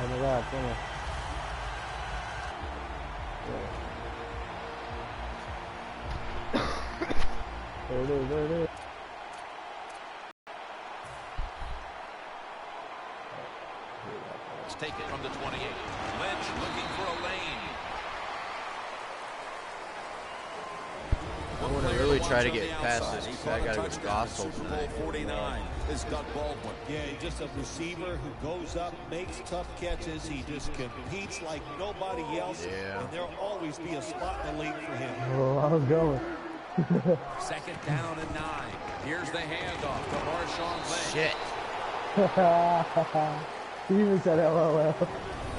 generale, come? Let's take it from the 28. Lynch looking for a lane. I want to really try to get past this because I got to go to gospel tonight. 49 is Doug Baldwin. Yeah, just a receiver who goes up, makes tough catches. He just competes like nobody else. Yeah. And there'll always be a spot in the league for him. Oh, I was going. Second down and 9. Here's the handoff to Marshawn Lynch. Shit. He even said LOL.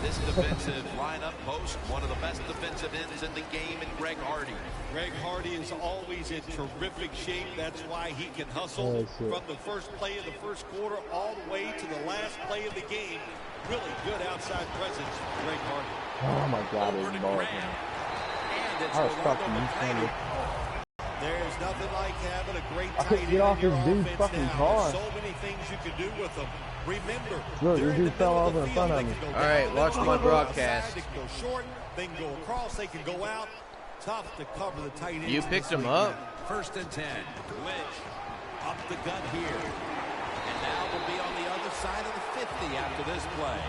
This defensive lineup boasts one of the best defensive ends in the game in Greg Hardy. Greg Hardy is always in terrific shape. That's why he can hustle from the first play of the first quarter all the way to the last play of the game. Really good outside presence for Greg Hardy. Oh my God, Over it's to ball. Graham. And it's I was Orlando fucking McClain. funny. There's nothing like having a great I tight couldn't end get off in your this dude's offense fucking now. car. There's so many things you can do with them. Remember, Look, they're this in dude the fell middle over of in the front field. of They me. can go All down, right, they watch can my go broadcast. outside, they can go short, they can go across, they can go out. Tough to cover the tight end. You picked him up? First and 10. Lynch up the gut here. And now we'll be on the other side of the 50 after this play.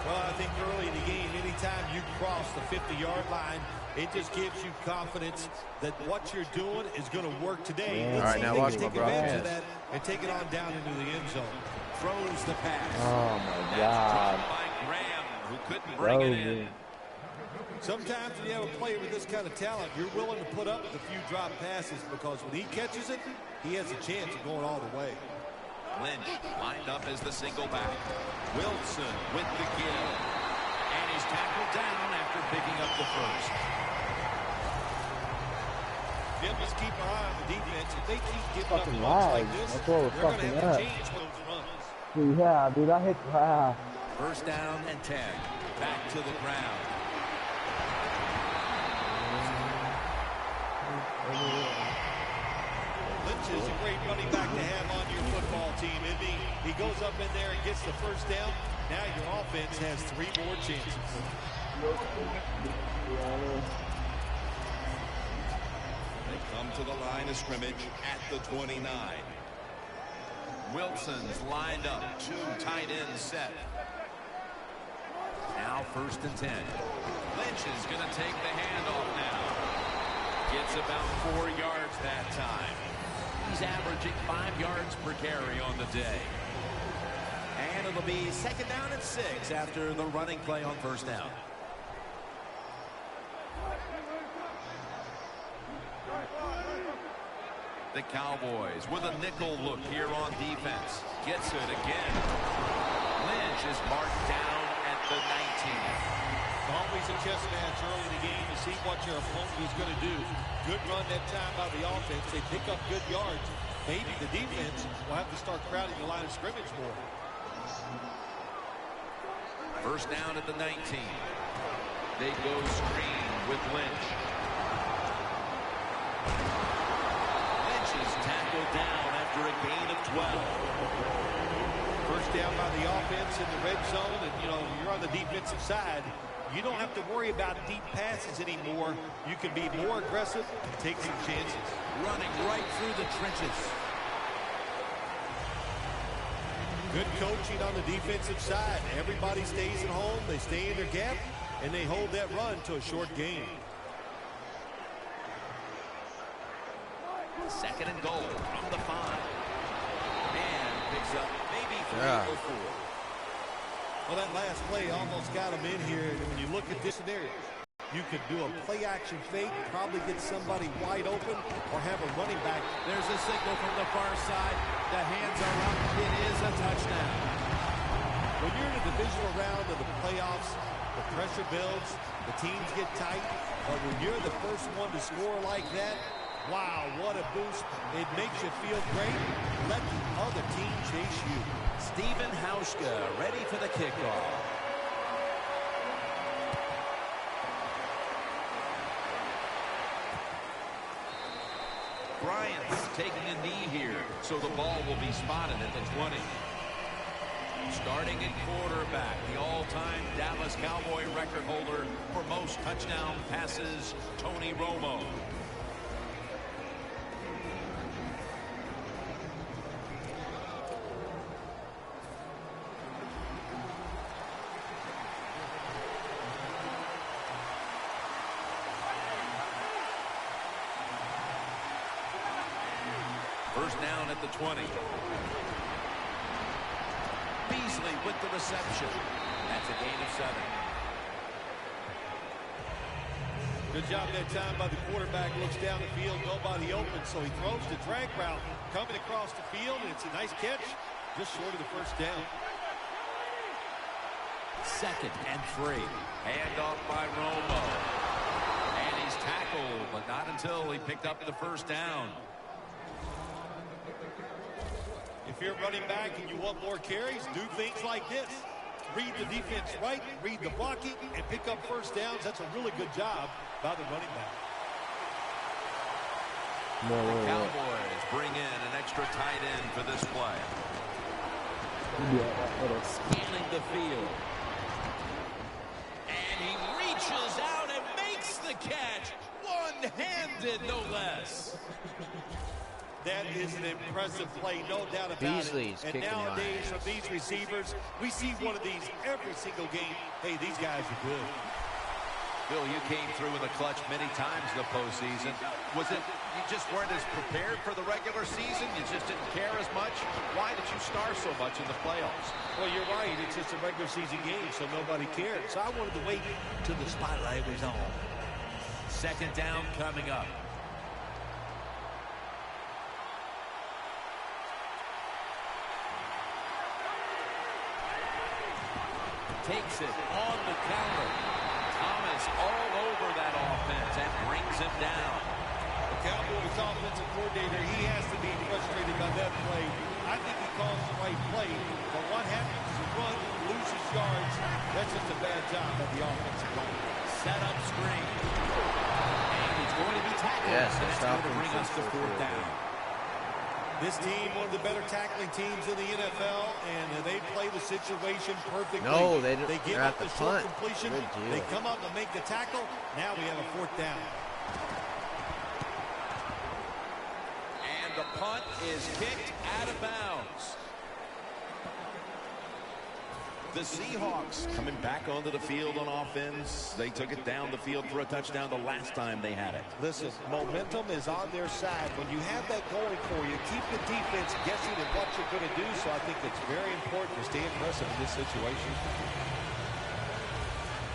Well, I think early in the game, anytime you cross the 50-yard line, it just gives you confidence that what you're doing is going to work today. Yeah. Let's All right, see now if they watch can my take advantage of broadcast. that and take it on down into the end zone. Throws the pass. Oh my That's God. dropped by Graham, who couldn't bring it in. Sometimes when you have a player with this kind of talent, you're willing to put up with a few drop passes because when he catches it, he has a chance of going all the way. Lynch lined up as the single back. Wilson with the give. And he's tackled down after picking up the first. Jim, just keep our eye on the defense. If they keep giving up Fucking runs lies. like this, That's what we're they're going to fucking have up. to change those runs. Dude, yeah, dude, I hit. First down and 10. Back to the ground. Lynch is a great running back to have on your football team, isn't he? He goes up in there and gets the first down. Now your offense has 3 more chances. They come to the line of scrimmage at the 29. Wilson's lined up. 2 tight ends set. Now first and 10. Lynch is going to take the handoff now. Gets about 4 yards that time. He's averaging 5 yards per carry on the day. And it'll be second down and 6 after the running play on first down. The Cowboys with a nickel look here on defense. Gets it again. Lynch is marked down at the 19. Always a chess match early in the game to see what your opponent is going to do. Good run that time by the offense. They pick up good yards. Maybe the defense will have to start crowding the line of scrimmage more. First down at the 19. They go screen with Lynch. Lynch is tackled down after a gain of 12. First down by the offense in the red zone, and you're on the defensive side. You don't have to worry about deep passes anymore. You can be more aggressive and take some chances. Running right through the trenches. Good coaching on the defensive side. Everybody stays at home. They stay in their gap, and they hold that run to a short gain. Second and goal from the 5. And picks up maybe 3 or 4. Well, that last play almost got him in here. And when you look at this scenario, you could do a play-action fake, probably get somebody wide open, or have a running back. There's a signal from the far side. The hands are up. It is a touchdown. When you're in a divisional round of the playoffs, the pressure builds, the teams get tight. But when you're the first one to score like that, wow, what a boost. It makes you feel great. Let the other team chase you. Stephen Hauschka ready for the kickoff. Bryant's taking a knee here, so the ball will be spotted at the 20. Starting at quarterback, the all-time Dallas Cowboy record holder for most touchdown passes, Tony Romo. First down at the 20. Beasley with the reception. That's a gain of 7. Good job that time by the quarterback. Looks down the field, nobody open, so he throws the drag route coming across the field, and it's a nice catch, just short of the first down. 2nd and 3. Handoff by Romo. And he's tackled, but not until he picked up the first down. If you're running back and you want more carries, do things like this. Read the defense right, read the blocking, and pick up first downs. That's a really good job by the running back. The Cowboys bring in an extra tight end for this play. Scanning the field. And he reaches out and makes the catch. One-handed, no less. That is an impressive play, no doubt about Beasley's it. And kicking nowadays, the from these receivers, we see one of these every single game. Hey, these guys are good. Bill, you came through in the clutch many times in the postseason. Was it you just weren't as prepared for the regular season? You just didn't care as much? Why did you star so much in the playoffs? Well, you're right. It's just a regular season game, so nobody cared. So I wanted to wait till the spotlight was on. 2nd down coming up. Takes it on the counter. Thomas all over that offense and brings him down. The Cowboys offensive coordinator, he has to be frustrated by that play. I think he calls the right play, but what happens is you run, loses yards. That's just a bad job by the offensive line. Set up screen. And he's going to be tackled. Yes, that's going to bring us to 4th down. This team, one of the better tackling teams in the NFL, and they play the situation perfectly. No, they give they're up at the short punt. completion. They come up and make the tackle. Now we have a 4th down. And the punt is kicked out of bounds. The Seahawks coming back onto the field on offense. They took it down the field for a touchdown the last time they had it. Listen, momentum is on their side. When you have that going for you, keep the defense guessing at what you're going to do. So I think it's very important to stay aggressive in this situation.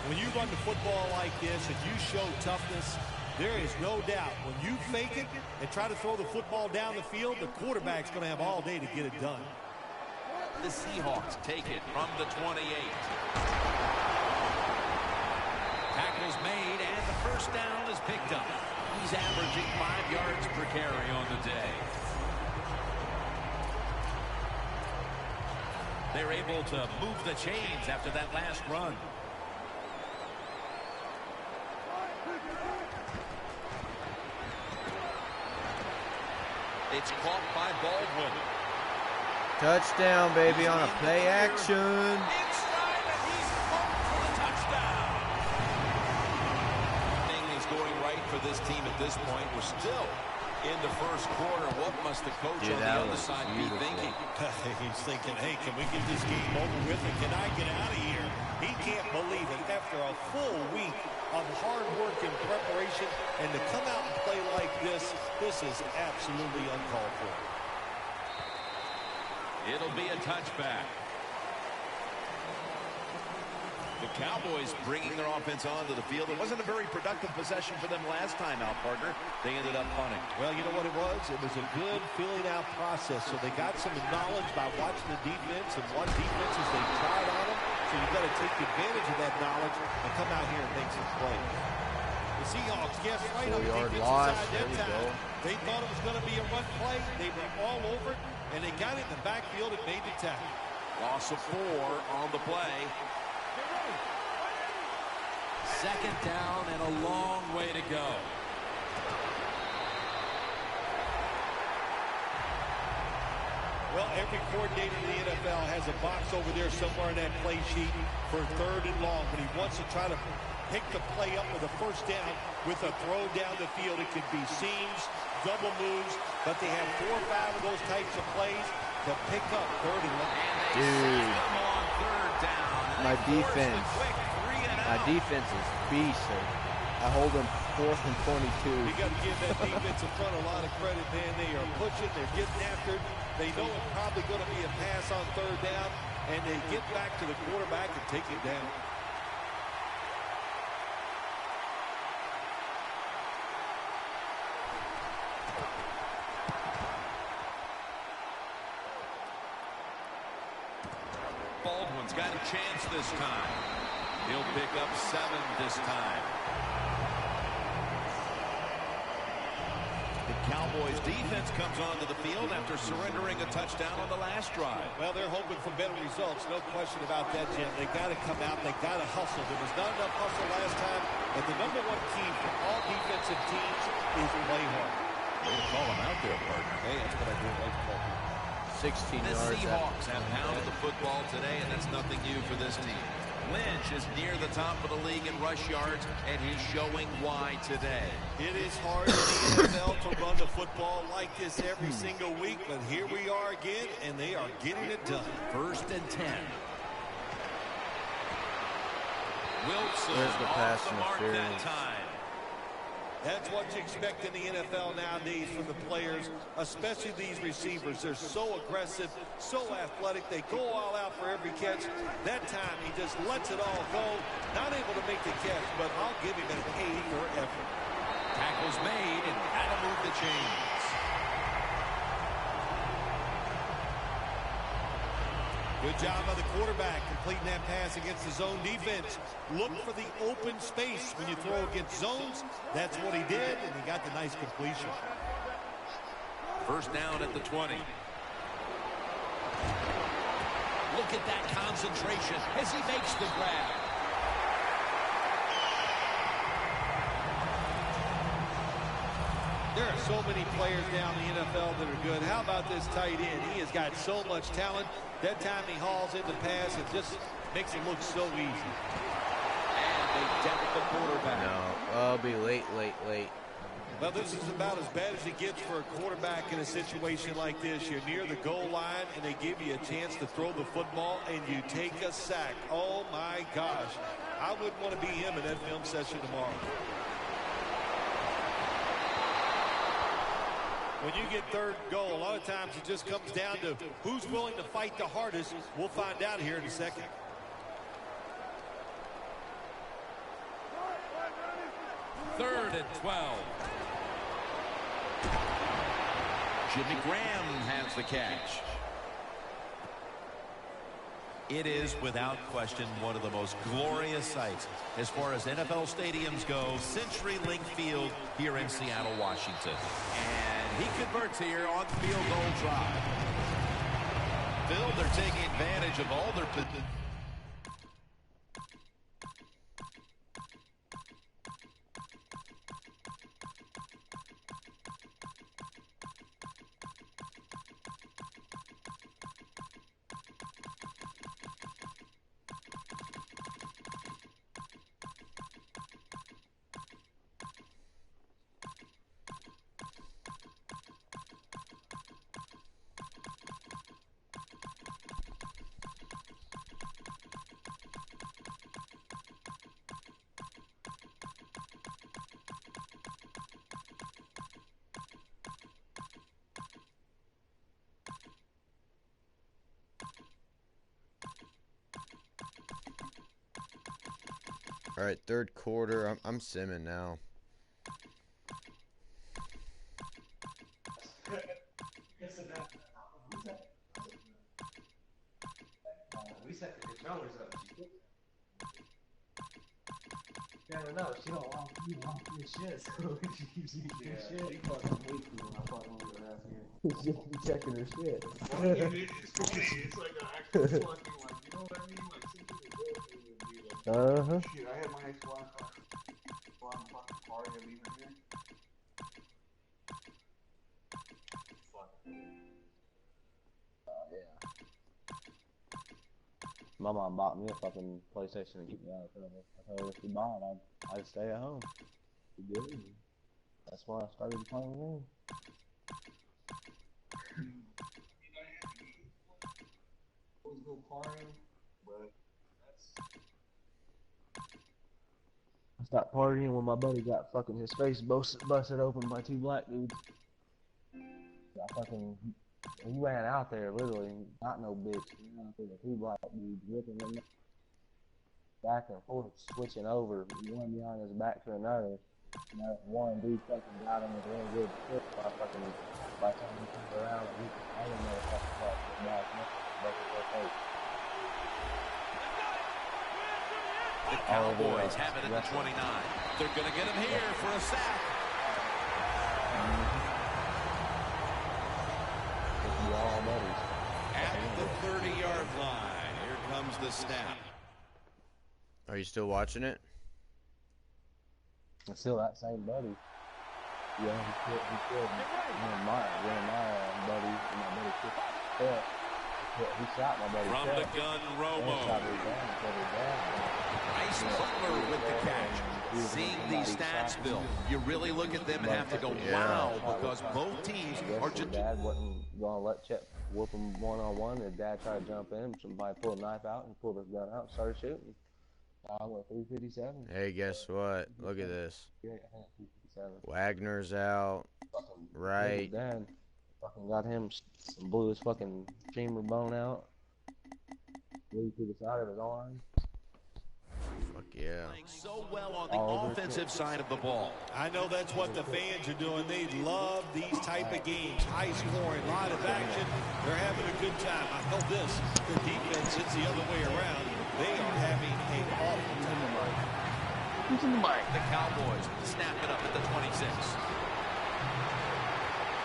When you run the football like this and you show toughness, there is no doubt when you fake it and try to throw the football down the field, the quarterback's going to have all day to get it done. The Seahawks take it from the 28. Tackles made, and the first down is picked up. He's averaging 5 yards per carry on the day. They're able to move the chains after that last run. It's caught by Baldwin. Touchdown, baby, on a play action. Inside, and he's pumped for the touchdown. Everything is going right for this team at this point. We're still in the first quarter. What must the coach on the other side be thinking? He's thinking, hey, can we get this game over with and can I get out of here? He can't believe it. After a full week of hard work and preparation, and to come out and play like this is absolutely uncalled for. It'll be a touchback. The Cowboys bringing their offense onto the field. It wasn't a very productive possession for them last time out, partner. They ended up punting. Well, you know what it was? It was a good filling out process. So they got some knowledge by watching the defense and what defenses they tried on them. So you've got to take advantage of that knowledge and come out here and make some plays. The Seahawks guessed right on the defensive side that time. They thought it was going to be a run play. They were all over it, and they got it in the backfield and made the tackle. Loss of 4 on the play. 2nd down and a long way to go. Well, every coordinator in the NFL has a box over there somewhere in that play sheet for 3rd and long. When he wants to try to pick the play up with a first down with a throw down the field. It could be seams, double moves, but they have 4 or 5 of those types of plays to pick up 3rd and long. Dude, On 3rd down. my defense is beast. I hold them 4th and 22. You got to give that defensive front a lot of credit, man. They are pushing, they're getting after it. They know it's probably going to be a pass on 3rd down, and they get back to the quarterback and take it down. Baldwin's got a chance this time. He'll pick up 7 this time. The Cowboys defense comes onto the field after surrendering a touchdown on the last drive. Well, they're hoping for better results. No question about that, Jim. They got to come out. They got to hustle. There was not enough hustle last time. And the #1 key for all defensive teams is play hard. Way to call him out there, partner. Hey, that's what I do. I like to call him. 16 The yards. Seahawks have pounded the football today, and that's nothing new for this team. Lynch is near the top of the league in rush yards, and he's showing why today. It is hard in the NFL to run the football like this every single week, but here we are again, and they are getting it done. 1st and 10. Wilson There's the pass off the mark that interference. time. That's what you expect in the NFL nowadays from the players, especially these receivers. They're so aggressive, so athletic. They go all out for every catch. That time, he just lets it all go. Not able to make the catch, but I'll give him an A for effort. Tackle's made, and that'll move the chains. Good job by the quarterback completing that pass against the zone defense. Look for the open space when you throw against zones. That's what he did, and he got the nice completion. 1st down at the 20. Look at that concentration as he makes the grab. There are so many players down in the NFL that are good. How about this tight end? He has got so much talent. That time he hauls in the pass, it just makes it look so easy. And they dealt the quarterback. No, I'll be late. Well, this is about as bad as it gets for a quarterback in a situation like this. You're near the goal line, and they give you a chance to throw the football, and you take a sack. Oh, my gosh. I wouldn't want to be him in that film session tomorrow. When you get 3rd goal, a lot of times it just comes down to who's willing to fight the hardest. We'll find out here in a second. Third and 12. Jimmy Graham has the catch. It is, without question, one of the most glorious sights as far as NFL stadiums go. CenturyLink Field here in Seattle, Washington. And he converts here on field goal drive. Bill, they're taking advantage of all their positions. All right, 3rd quarter. I'm simming now. We set the controllers up. Yeah, no, she don't want you to do shit, so she keeps using your shit. She fucking hates you when I fucking leave her ass here. She just be checking her shit. It's like an actual fucking, like, you know what I mean? Like, some people go through and be like, shit, I had my ex-wife go out and fucking party and leave her here. Fuck. My mom bought me a fucking PlayStation to keep me out of trouble. I told her if she bought it, I'd stay at home. She did. That's why I started playing the game. Always go partying, but that's. I stopped partying when my buddy got fucking his face busted open by 2 black dudes. He ran out there literally, not no bitch. He ran out there with 2 black dudes ripping him back and forth, switching over, one behind his back to another. You know, one dude fucking got him with a really good foot by the time he turned around, I didn't know what fucking fuck was back. The Cowboys have it at the 29. They're going to get him here for a sack. At the 30-yard line, here comes the snap. Are you still watching it? It's still that same buddy. Yeah, he killed me. My buddy he shot my buddy. From the gun, Romo. Nice Butler with the catch. Seeing these stats, Bill, you really look at them and have to go, wow, because both teams are just... Dad wasn't going to let Chet whoop him one-on-one, and Dad tried to jump in. Somebody pulled a knife out and pulled his gun out and started shooting. I went 357. Hey, guess what? Look at this. Wagner's out. Right. Dad fucking got him, blew his fucking femur bone out. Blew through the side of his arm. Fuck yeah. Playing so well on the offensive side of the ball. I know that's what the fans are doing. They love these type of games. High scoring, a lot of action. They're having a good time. I know this. The defense, it's the other way around. They are having an awful time. Who's in the mic? The Cowboys snap it up at the 26.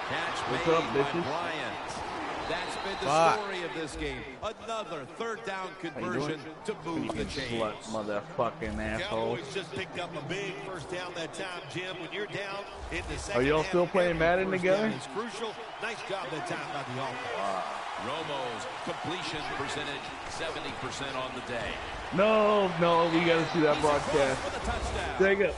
Catch made by Bryant. That's been the story of this game. Another third down conversion to move the chains. Motherfucking asshole. Cowboys just picked up a big first down that time, Jim. When you're down in the second Are y'all half, still playing Madden together? It's crucial. Nice job that time by the offense. Romo's completion percentage, 70% on the day. No, we gotta see that broadcast. Take it.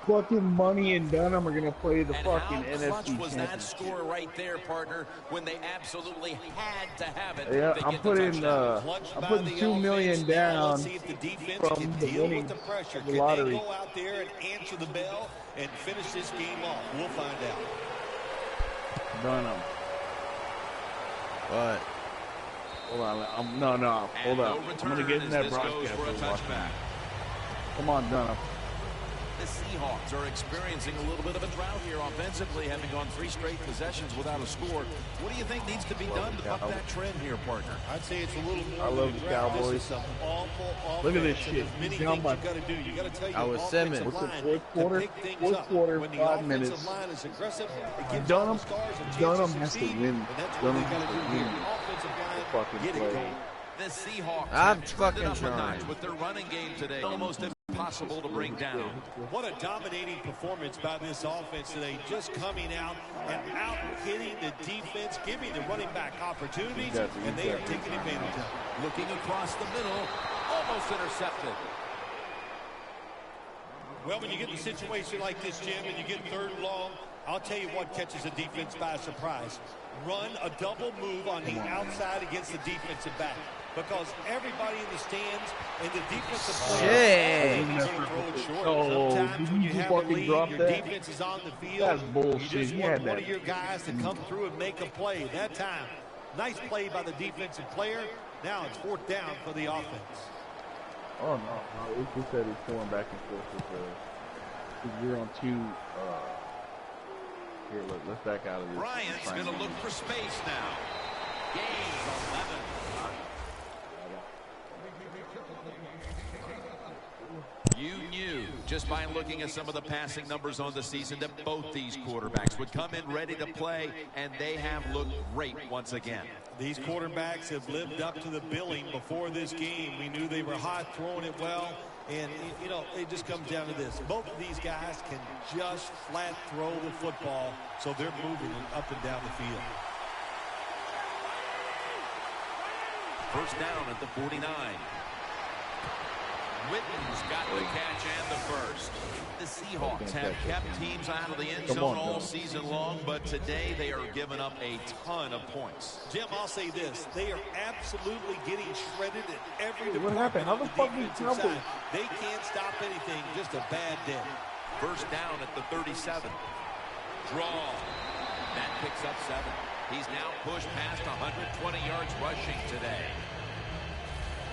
Fucking Money and Dunham are gonna play the fucking NFC How clutch was that championship. score right there, partner, when they absolutely had to have it? Yeah, to I'm get putting the Clutched I'm by putting the $2 million offense. Now down let's see if the defense from can the deal with winnings the pressure. of the Can lottery. they go out there and answer the bell and finish this game off? We'll find out. Dunham. What? Hold on, no, hold on. I'm gonna get in that This goes broadcast. for a touchback. Come on, Dunham. The Seahawks are experiencing a little bit of a drought here offensively, having gone 3 straight possessions without a score. What do you think needs to be done to buck that trend here, partner? I'd say it's a little more. I love the Cowboys. This is some awful Look at this offense, and shit. there's many He's down things by- you got to do. You got to tell your I was offensive Simmons. What's the line fourth to quarter? pick things Fourth up. quarter, When the 5 offensive minutes. line is aggressive, it gives Dunham- all the stars a chance Dunham to has to succeed, win. and that's what Dunham they got to has do to here. win. The offensive line, Fucking get it play. going. The Seahawks I'm have turned fucking it up a trying. notch with their running game today. Almost impossible to bring down. What a dominating performance by this offense today. Just coming out and out-hitting the defense, giving the running back opportunities, and they are taking advantage of it. Looking across the middle, almost intercepted. Well, when you get in a situation like this, Jim, and you get 3rd and long, I'll tell you what catches the defense by surprise. Run a double move on the outside against the defensive back. Because everybody in the stands and the defensive players are going to throw it short. Sometimes when you have a fucking lead, drop your that? defense is on the field. That's bullshit. You just He want had one that. of your guys to come through and make a play. That time, nice play by the defensive player. Now it's 4th down for the offense. Oh no, he said he's going back and forth with we're on 2. Here, let's back out of this. Bryant's going to look for space now. Gains 11. You knew, just by looking at some of the passing numbers on the season, that both these quarterbacks would come in ready to play, and they have looked great once again. These quarterbacks have lived up to the billing before this game. We knew they were hot, throwing it well, and, you know, it just comes down to this. Both of these guys can just flat throw the football, so they're moving it up and down the field. First down at the 49. Witten's got the catch and the first. The Seahawks have kept teams out of the end zone all season long, but today they are giving up a ton of points. Jim, I'll say this. They are absolutely getting shredded at every What happened? How the fuck did you side. They can't stop anything. Just a bad day. First down at the 37. Draw. That picks up 7. He's now pushed past 120 yards rushing today.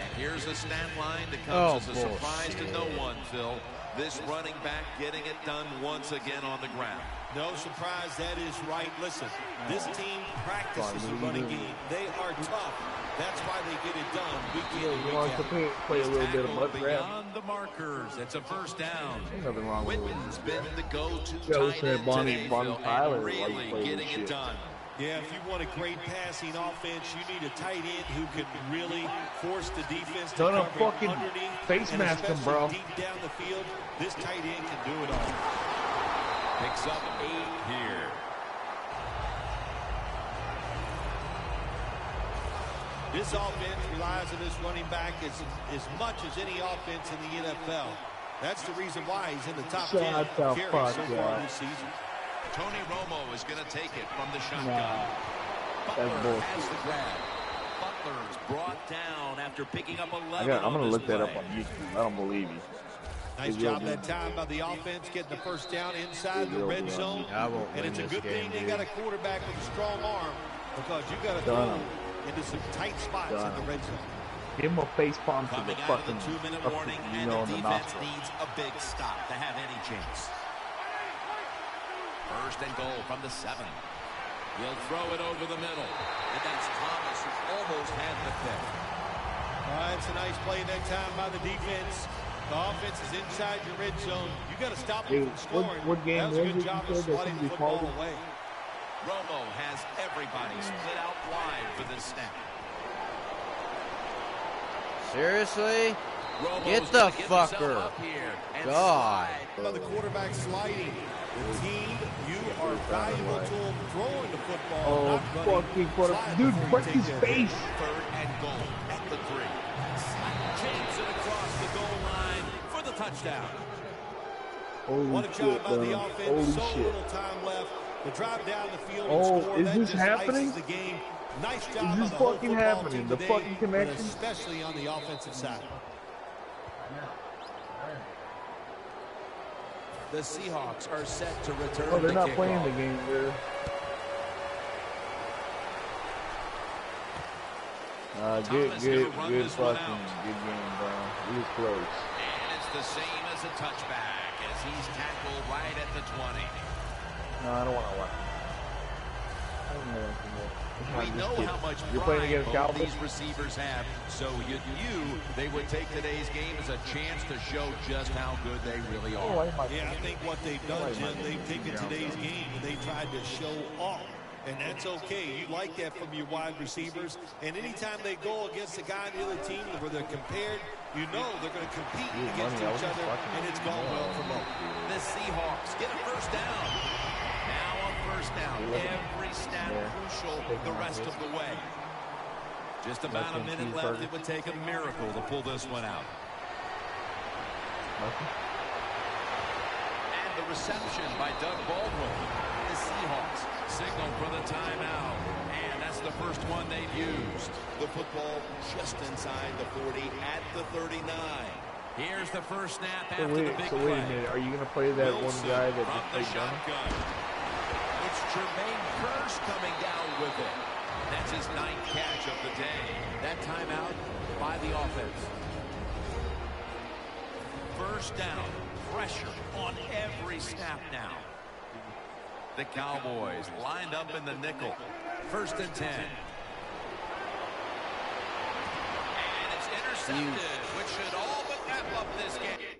And here's a stat line that comes as a surprise to no one, Phil. This running back getting it done once again on the ground. No surprise, that is right. Listen, this team practices the running game. They are tough. That's why they get it done. He wants to play a little bit of mud grab. Beyond the markers. It's a first down. There's nothing wrong with it. Witten's been the go-to Joe tight end Bonnie today, Phil, Tyler and really getting it done. Yeah, if you want a great passing offense, you need a tight end who can really force the defense to Don't cover fucking underneath. face mask him, bro. Deep down the field, this tight end can do it all. Picks up 8 here. This offense relies on this running back as much as any offense in the NFL. That's the reason why he's in the top 10 carries so far this season. Tony Romo is going to take it from the shotgun. Butler has the grab. Butler's brought down after picking up 11. I'm going to look that up on YouTube. I don't believe you. Nice job that time by the offense getting the first down inside the red zone. And it's a good thing they got a quarterback with a strong arm because you got to throw into some tight spots in the red zone. Give him a face palm to the Coming out fucking of the 2-minute warning, and the defense needs a big stop to have any chance. First and goal from the 7. He'll throw it over the middle. And that's Thomas who almost had the pick. All right, it's a nice play that time by the defense. The offense is inside your red zone. You got to stop them from scoring. What game that was a good job of swatting the football away. Romo has everybody split out wide for this snap. Seriously? Romo's Get the fucker. God. By the quarterback sliding. The team, you are valuable to him throwing the football. Fucking quarterback. Dude, break his face. Third and goal at the 3. James it across the goal line for the touchdown. What a job by the offense. So little time left. The drive down the field and score. Is that this just happening? ices the game. Nice job Is this by the whole fucking football happening? team The today, fucking connection? but especially on the offensive side. The Seahawks are set to return. Oh, they're the not kickoff. playing the game there. Good fucking good game, bro. We were close. And it's the same as a touchback as he's tackled right at the 20. No, I don't want to watch. We know how much You're playing pride against both Cowboys? these receivers have, so you they would take today's game as a chance to show just how good they really are. Yeah, I think what they've done, Jim, they've taken today's game and they tried to show off. And that's okay. You like that from your wide receivers. And anytime they go against a guy on the other team where they're compared, you know they're going to compete against each other, and it's gone well for both. The Seahawks get a first down. Now on first down. Every snap crucial the rest of the way. Just about a minute left. It would take a miracle to pull this one out. And the reception by Doug Baldwin. The Seahawks signal for the timeout. And that's the first one they've used. The football just inside the 40 at the 39. Here's the first snap after So wait, the big so play. wait a minute. Are you going to play that Wilson one guy that from just the played down? shotgun. It's Jermaine Kearse coming down with it. That's his 9th catch of the day. That timeout by the offense. First down. Pressure on every snap now. The Cowboys lined up in the nickel. First and 10. And it's intercepted, which should all but wrap up this game.